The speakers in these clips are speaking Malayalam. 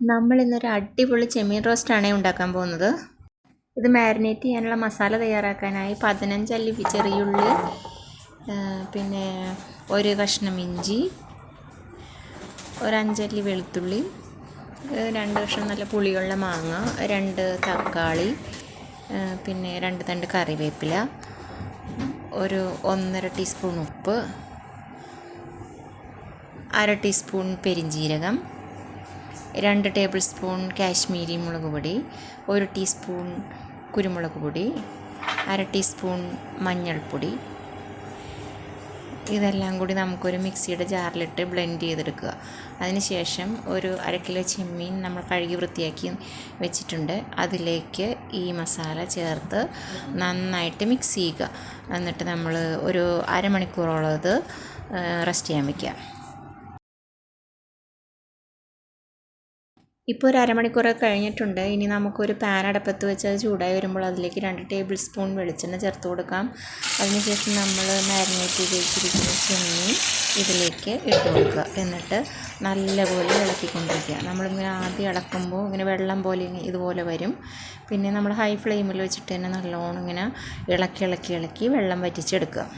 നമ്മൾ ഇന്നൊരു അടിപൊളി ചെമ്മീൻ റോസ്റ്റാണ് ഉണ്ടാക്കാൻ പോകുന്നത്. ഇത് മാരിനേറ്റ് ചെയ്യാനുള്ള മസാല തയ്യാറാക്കാനായി 15 അല്ലി ചെറിയുള്ളി, പിന്നെ ഒരു കഷ്ണം ഇഞ്ചി, ഒരു 5 അല്ലി വെളുത്തുള്ളി, 2 കഷ്ണം നല്ല പുളിയുള്ള മാങ്ങ, 2 തക്കാളി, പിന്നെ 2 തണ്ട് കറിവേപ്പില, ഒരു 1.5 ടീസ്പൂൺ ഉപ്പ്, 1/2 ടീസ്പൂൺ പെരിഞ്ജീരകം, 2 ടേബിൾ സ്പൂൺ കാശ്മീരി മുളക് പൊടി, 1 ടീസ്പൂൺ കുരുമുളക് പൊടി, 1/2 ടീസ്പൂൺ മഞ്ഞൾപ്പൊടി. ഇതെല്ലാം കൂടി നമുക്കൊരു മിക്സിയുടെ ജാറിലിട്ട് ബ്ലെൻഡ് ചെയ്തെടുക്കുക. അതിനുശേഷം ഒരു 1/2 കിലോ ചെമ്മീൻ നമ്മൾ കഴുകി വൃത്തിയാക്കി വെച്ചിട്ടുണ്ട്. അതിലേക്ക് ഈ മസാല ചേർത്ത് നന്നായിട്ട് മിക്സ് ചെയ്യുക. എന്നിട്ട് നമ്മൾ ഒരു അരമണിക്കൂറോളം ഇത് റെസ്റ്റ് ചെയ്യാൻ വയ്ക്കുക. ഇപ്പോൾ ഒരു അരമണിക്കൂറൊക്കെ കഴിഞ്ഞിട്ടുണ്ട്. ഇനി നമുക്കൊരു പാൻ അടുപ്പത്ത് വെച്ച് അത് ചൂടായി വരുമ്പോൾ അതിലേക്ക് 2 ടേബിൾ സ്പൂൺ വെളിച്ചെണ്ണ ചേർത്ത് കൊടുക്കാം. അതിനുശേഷം നമ്മൾ മാരിനേറ്റ് ചെയ്ത് വെച്ചിരിക്കുന്ന ചെമ്മീൻ ഇതിലേക്ക് ഇട്ട് കൊടുക്കുക. എന്നിട്ട് നല്ലപോലെ ഇളക്കിക്കൊണ്ടിരിക്കുക. നമ്മളിങ്ങനെ ആദ്യം ഇളക്കുമ്പോൾ ഇങ്ങനെ വെള്ളം പോലെ ഇതുപോലെ വരും. പിന്നെ നമ്മൾ ഹൈ ഫ്ലെയിമിൽ വെച്ചിട്ട് തന്നെ നല്ലോണം ഇങ്ങനെ ഇളക്കി വെള്ളം വറ്റിച്ചെടുക്കുക.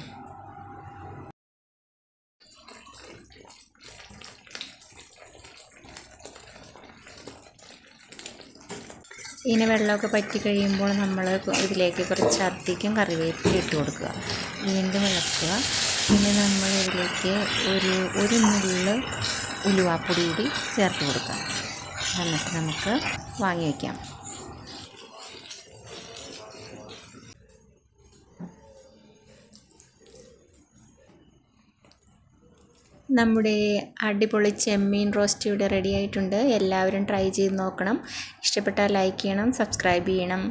ഇങ്ങനെ വെള്ളമൊക്കെ പറ്റി കഴിയുമ്പോൾ നമ്മൾ ഇതിലേക്ക് കുറച്ചധികം കറിവേപ്പില ഇട്ട് കൊടുക്കുക. വീണ്ടും ഇളക്കുക. പിന്നെ നമ്മൾ ഇതിലേക്ക് ഒരു നുള്ള് ഉലുവാപ്പൊടി കൂടി ചേർത്ത് കൊടുക്കുക. എന്നിട്ട് നമുക്ക് വാങ്ങി വയ്ക്കാം. നമ്മുടെ അടിപൊളി ചെമ്മീൻ റോസ്റ്റ് ഇവിടെ റെഡി ആയിട്ടുണ്ട്. എല്ലാവരും ട്രൈ ചെയ്ത് നോക്കണം. ഇഷ്ടപ്പെട്ടാൽ ലൈക്ക് ചെയ്യണം, സബ്സ്ക്രൈബ് ചെയ്യണം.